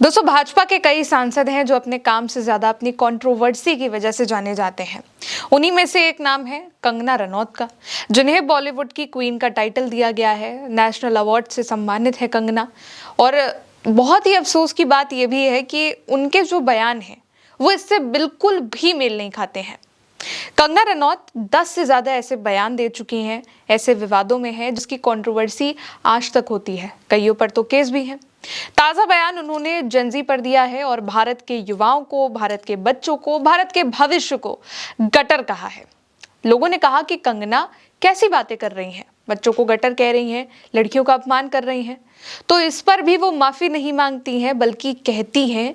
दोस्तों, भाजपा के कई सांसद हैं जो अपने काम से ज्यादा अपनी कंट्रोवर्सी की वजह से जाने जाते हैं। उन्हीं में से एक नाम है कंगना रनौत का, जिन्हें बॉलीवुड की क्वीन का टाइटल दिया गया है। नेशनल अवार्ड से सम्मानित है कंगना। और बहुत ही अफसोस की बात यह भी है कि उनके जो बयान हैं वो इससे बिल्कुल भी मेल नहीं खाते हैं। कंगना रनौत 10 से ज्यादा ऐसे बयान दे चुकी हैं, ऐसे विवादों में है जिसकी कंट्रोवर्सी आज तक होती है। कईयों पर तो केस भी हैं। ताजा बयान उन्होंने जेनजी पर दिया है और भारत के युवाओं को, भारत के बच्चों को, भारत के भविष्य को गटर कहा है। लोगों ने कहा कि कंगना कैसी बातें कर रही हैं, बच्चों को गटर कह रही हैं, लड़कियों का अपमान कर रही हैं। तो इस पर भी वो माफी नहीं मांगती हैं, बल्कि कहती हैं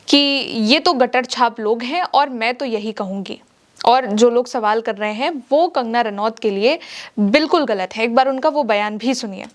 कि ये तो गटर छाप लोग हैं और मैं तो यही कहूंगी। और जो लोग सवाल कर रहे हैं वो कंगना रनौत के लिए बिल्कुल गलत है। एक बार उनका वो बयान भी सुनिए।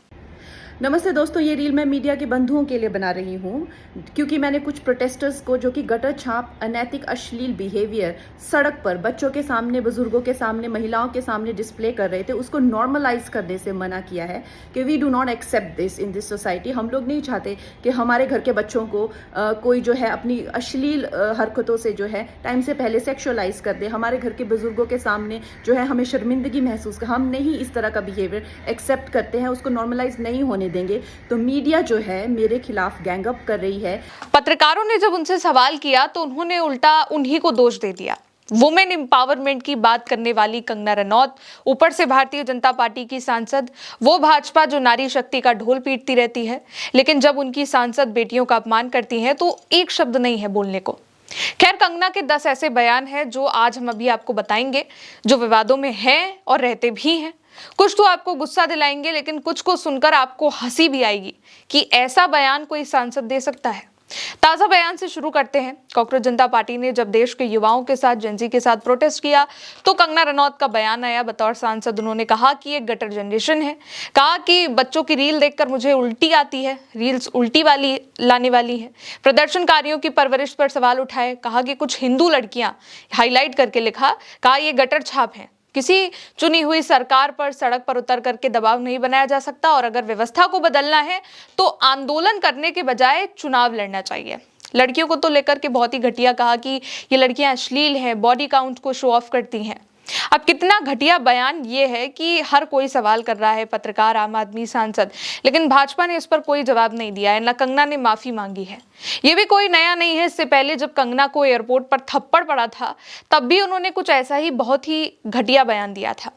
नमस्ते दोस्तों, ये रील मैं मीडिया के बंधुओं के लिए बना रही हूँ क्योंकि मैंने कुछ प्रोटेस्टर्स को जो कि गटर छाप, अनैतिक, अश्लील बिहेवियर सड़क पर बच्चों के सामने, बुजुर्गों के सामने, महिलाओं के सामने डिस्प्ले कर रहे थे, उसको नॉर्मलाइज करने से मना किया है कि we do not accept this in this society. हम लोग नहीं चाहते कि हमारे घर के बच्चों को कोई जो है अपनी अश्लील हरकतों से जो है टाइम से पहले सेक्शुअलाइज कर दे। हमारे घर के बुजुर्गों के सामने जो है हमें शर्मिंदगी महसूस कर, हम नहीं इस तरह का बिहेवियर एक्सेप्ट करते हैं, उसको नॉर्मलाइज नहीं होने देंगे। तो मीडिया जो है मेरे खिलाफ गैंगअप कर रही है। पत्रकारों ने जब उनसे सवाल किया तो उन्होंने उल्टा उन्हीं को दोष दे दिया। वुमेन एम्पावरमेंट की बात करने वाली कंगना रनौत, ऊपर से भारतीय जनता पार्टी की सांसद, वो भाजपा जो नारी शक्ति का ढोल पीटती रहती है, लेकिन जब उनकी सांसद बेटियों का अपमान करती है तो एक शब्द नहीं है बोलने को। खैर, कंगना के 10 ऐसे बयान हैं जो आज हम अभी आपको बताएंगे, जो विवादों में हैं और रहते भी हैं। कुछ तो आपको गुस्सा दिलाएंगे, लेकिन कुछ को सुनकर आपको हंसी भी आएगी कि ऐसा बयान कोई सांसद दे सकता है। ताजा बयान से शुरू करते हैं। कांग्रेस जनता पार्टी ने जब देश के युवाओं के साथ, जेनजी के साथ प्रोटेस्ट किया तो कंगना रनौत का बयान आया। बतौर सांसद उन्होंने कहा कि ये गटर जनरेशन है। कहा कि बच्चों की रील देखकर मुझे उल्टी आती है, रील्स उल्टी वाली लाने वाली है। प्रदर्शनकारियों की परवरिश पर सवाल उठाए। कहा कि कुछ हिंदू लड़कियां, हाईलाइट करके लिखा, कहा ये गटर छाप है। किसी चुनी हुई सरकार पर सड़क पर उतर करके दबाव नहीं बनाया जा सकता, और अगर व्यवस्था को बदलना है तो आंदोलन करने के बजाय चुनाव लड़ना चाहिए। लड़कियों को तो लेकर के बहुत ही घटिया कहा कि ये लड़कियां अश्लील हैं, बॉडी काउंट को शो ऑफ करती हैं। अब कितना घटिया बयान ये है कि हर कोई सवाल कर रहा है, पत्रकार, आम आदमी, सांसद, लेकिन भाजपा ने इस पर कोई जवाब नहीं दिया है। न कंगना ने माफी मांगी है। ये भी कोई नया नहीं है। इससे पहले जब कंगना को एयरपोर्ट पर थप्पड़ पड़ा था तब भी उन्होंने कुछ ऐसा ही बहुत ही घटिया बयान दिया था।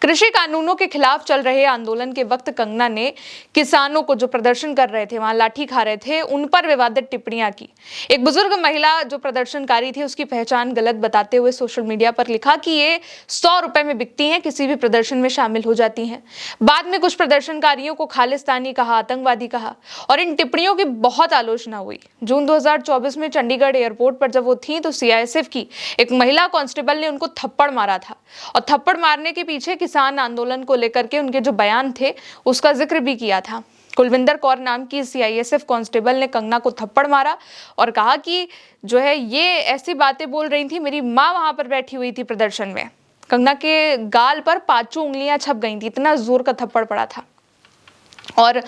कृषि कानूनों के खिलाफ चल रहे आंदोलन के वक्त कंगना ने किसानों को, जो प्रदर्शन कर रहे थे, वहां लाठी खा रहे थे, उन पर विवादित टिप्पणियां की। एक बुजुर्ग महिला जो प्रदर्शनकारी थी उसकी पहचान गलत बताते हुए सोशल मीडिया पर लिखा कि ये 100 रुपए में बिकती हैं, किसी भी प्रदर्शन में शामिल हो जाती हैं। बाद में कुछ प्रदर्शनकारियों को खालिस्तानी कहा, आतंकवादी कहा, और इन टिप्पणियों की बहुत आलोचना हुई। जून 2024 में चंडीगढ़ एयरपोर्ट पर जब वो थी तो सीआईएसएफ की एक महिला कांस्टेबल ने उनको थप्पड़ मारा था, और थप्पड़ मारने के पीछे किसान आंदोलन को लेकर के उनके जो बयान थे उसका जिक्र भी किया था। कुलविंदर कौर नाम की सीआईएसएफ कांस्टेबल ने कंगना को थप्पड़ मारा और कहा कि जो है ये ऐसी बातें बोल रही थी, मेरी माँ वहां पर बैठी हुई थी प्रदर्शन में। कंगना के गाल पर 5 उंगलियां छप गई थी, इतना जोर का थप्पड़ पड़ा था। और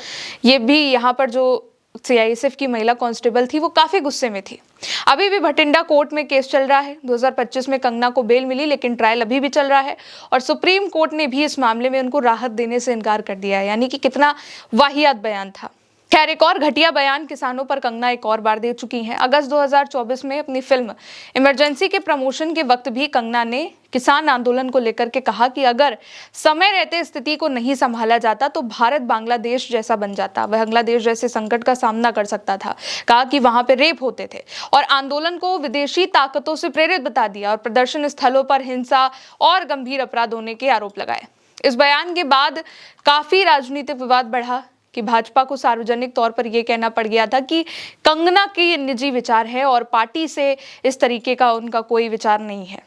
ये भी यहाँ पर जो सीआईएसएफ की महिला कांस्टेबल थी वो काफी गुस्से में थी। अभी भी भटिंडा कोर्ट में केस चल रहा है। 2025 में कंगना को बेल मिली, लेकिन ट्रायल अभी भी चल रहा है और सुप्रीम कोर्ट ने भी इस मामले में उनको राहत देने से इनकार कर दिया है। यानी कि कितना वाहियात बयान था। खैर, एक और घटिया बयान किसानों पर कंगना एक और बार दे चुकी हैं। अगस्त 2024 में अपनी फिल्म इमरजेंसी के प्रमोशन के वक्त भी कंगना ने किसान आंदोलन को लेकर के कहा कि अगर समय रहते स्थिति को नहीं संभाला जाता तो भारत बांग्लादेश जैसा बन जाता, वह बांग्लादेश जैसे संकट का सामना कर सकता था। कहा कि वहां पे रेप होते थे, और आंदोलन को विदेशी ताकतों से प्रेरित बता दिया, और प्रदर्शन स्थलों पर हिंसा और गंभीर अपराध होने के आरोप लगाए। इस बयान के बाद काफी राजनीतिक विवाद बढ़ा कि भाजपा को सार्वजनिक तौर पर यह कहना पड़ गया था कि कंगना के निजी विचार है और पार्टी से इस तरीके का उनका कोई विचार नहीं है।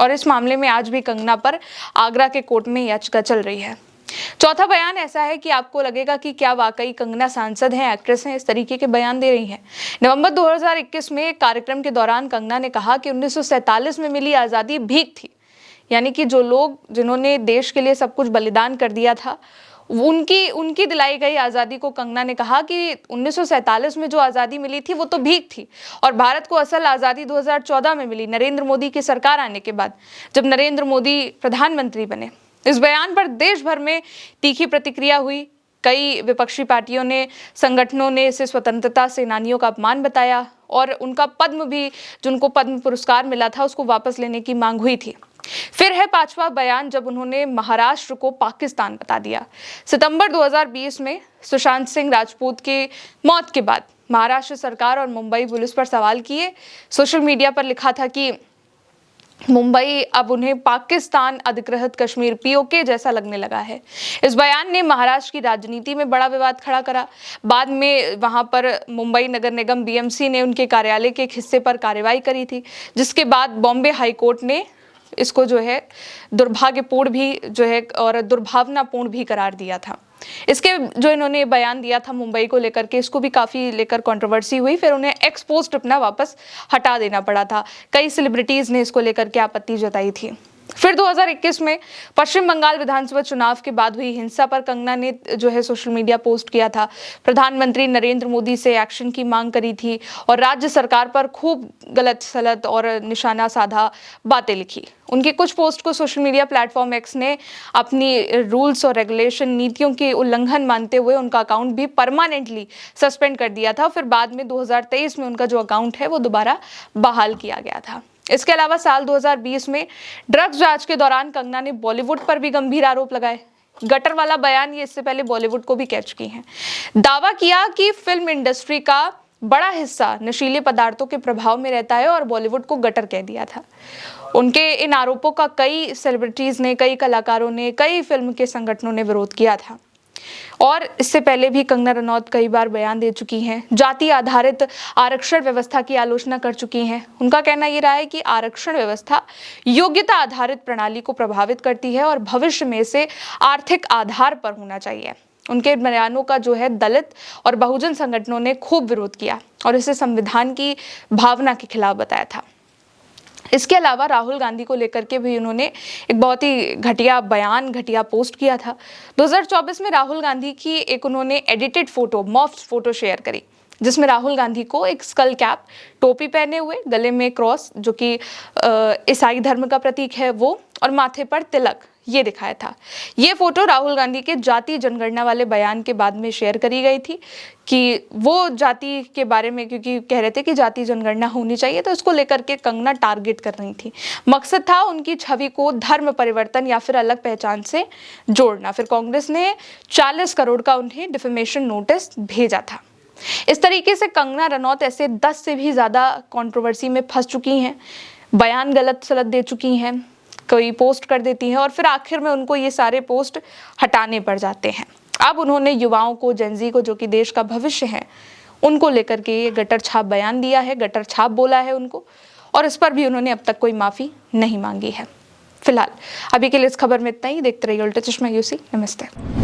और इस मामले में आज भी कंगना पर आगरा के कोर्ट में याचिका चल रही है। चौथा बयान ऐसा है कि आपको लगेगा कि क्या वाकई कंगना सांसद हैं, एक्ट्रेस हैं, इस तरीके के बयान दे रही हैं। नवंबर 2021 में एक कार्यक्रम के दौरान कंगना ने कहा कि 1947 में मिली आज़ादी भीख थी। यानी कि जो लोग, जिन्होंने देश के लिए सब कुछ बलिदान कर दिया था, उनकी उनकी दिलाई गई आज़ादी को कंगना ने कहा कि 1947 में जो आज़ादी मिली थी वो तो भीख थी और भारत को असल आज़ादी 2014 में मिली, नरेंद्र मोदी की सरकार आने के बाद, जब नरेंद्र मोदी प्रधानमंत्री बने। इस बयान पर देश भर में तीखी प्रतिक्रिया हुई। कई विपक्षी पार्टियों ने, संगठनों ने इसे स्वतंत्रता सेनानियों का अपमान बताया और उनका पद्म भी, जिनको पद्म पुरस्कार मिला था, उसको वापस लेने की मांग हुई थी। फिर है पांचवा बयान, जब उन्होंने महाराष्ट्र को पाकिस्तान बता दिया। सितंबर 2020 में सुशांत सिंह राजपूत के मौत के बाद महाराष्ट्र सरकार और मुंबई पुलिस पर सवाल किए। सोशल मीडिया पर लिखा था कि मुंबई अब उन्हें पाकिस्तान अधिकृत कश्मीर पीओके जैसा लगने लगा है। इस बयान ने महाराष्ट्र की राजनीति में बड़ा विवाद खड़ा करा। बाद में वहां पर मुंबई नगर निगम बीएमसी ने उनके कार्यालय के एक हिस्से पर कार्रवाई करी थी, जिसके बाद बॉम्बे हाई कोर्ट ने इसको जो है दुर्भाग्यपूर्ण भी जो है और दुर्भावनापूर्ण भी करार दिया था। इसके जो इन्होंने बयान दिया था मुंबई को लेकर के, इसको भी काफ़ी लेकर कंट्रोवर्सी हुई। फिर उन्हें एक्स पोस्ट अपना वापस हटा देना पड़ा था। कई सेलिब्रिटीज़ ने इसको लेकर के आपत्ति जताई थी। फिर 2021 में पश्चिम बंगाल विधानसभा चुनाव के बाद हुई हिंसा पर कंगना ने जो है सोशल मीडिया पोस्ट किया था। प्रधानमंत्री नरेंद्र मोदी से एक्शन की मांग करी थी और राज्य सरकार पर खूब गलत सलत और निशाना साधा बातें लिखी। उनकी कुछ पोस्ट को सोशल मीडिया प्लेटफॉर्म एक्स ने अपनी रूल्स और रेगुलेशन नीतियों के उल्लंघन मानते हुए उनका अकाउंट भी परमानेंटली सस्पेंड कर दिया था। फिर बाद में 2023 में उनका जो अकाउंट है वो दोबारा बहाल किया गया था। इसके अलावा साल 2020 में ड्रग्स जांच के दौरान कंगना ने बॉलीवुड पर भी गंभीर आरोप लगाए। गटर वाला बयान ये इससे पहले बॉलीवुड को भी कैच की है। दावा किया कि फिल्म इंडस्ट्री का बड़ा हिस्सा नशीले पदार्थों के प्रभाव में रहता है और बॉलीवुड को गटर कह दिया था। उनके इन आरोपों का कई सेलिब्रिटीज ने, कई कलाकारों ने, कई फिल्म के संगठनों ने विरोध किया था। और इससे पहले भी कंगना रनौत कई बार बयान दे चुकी हैं, जाति आधारित आरक्षण व्यवस्था की आलोचना कर चुकी हैं। उनका कहना ये रहा है कि आरक्षण व्यवस्था योग्यता आधारित प्रणाली को प्रभावित करती है और भविष्य में इसे आर्थिक आधार पर होना चाहिए। उनके बयानों का जो है दलित और बहुजन संगठनों ने खूब विरोध किया और इसे संविधान की भावना के खिलाफ बताया था। इसके अलावा राहुल गांधी को लेकर के भी उन्होंने एक बहुत ही घटिया बयान, घटिया पोस्ट किया था। 2024 में राहुल गांधी की एक उन्होंने edited photo, morphed photo share करी, जिसमें राहुल गांधी को एक स्कल कैप, टोपी पहने हुए, गले में क्रॉस जो कि ईसाई धर्म का प्रतीक है वो, और माथे पर तिलक, ये दिखाया था। ये फोटो राहुल गांधी के जाति जनगणना वाले बयान के बाद में शेयर करी गई थी कि वो जाति के बारे में, क्योंकि कह रहे थे कि जाति जनगणना होनी चाहिए, तो इसको लेकर के कंगना टारगेट कर रही थी। मकसद था उनकी छवि को धर्म परिवर्तन या फिर अलग पहचान से जोड़ना। फिर कांग्रेस ने 40 करोड़ का उन्हें डिफेमेशन नोटिस भेजा था। इस तरीके से कंगना रनौत ऐसे 10 से भी ज़्यादा कंट्रोवर्सी में फंस चुकी हैं, बयान गलत सलत दे चुकी हैं, कोई पोस्ट कर देती हैं और फिर आखिर में उनको ये सारे पोस्ट हटाने पड़ जाते हैं। अब उन्होंने युवाओं को, जेनजी को, जो कि देश का भविष्य है, उनको लेकर के ये गटर छाप बयान दिया है, गटर छाप बोला है उनको, और इस पर भी उन्होंने अब तक कोई माफ़ी नहीं मांगी है। फिलहाल अभी के लिए इस खबर में इतना ही। देखते रहिए उल्टा चश्मा यूसी। नमस्ते।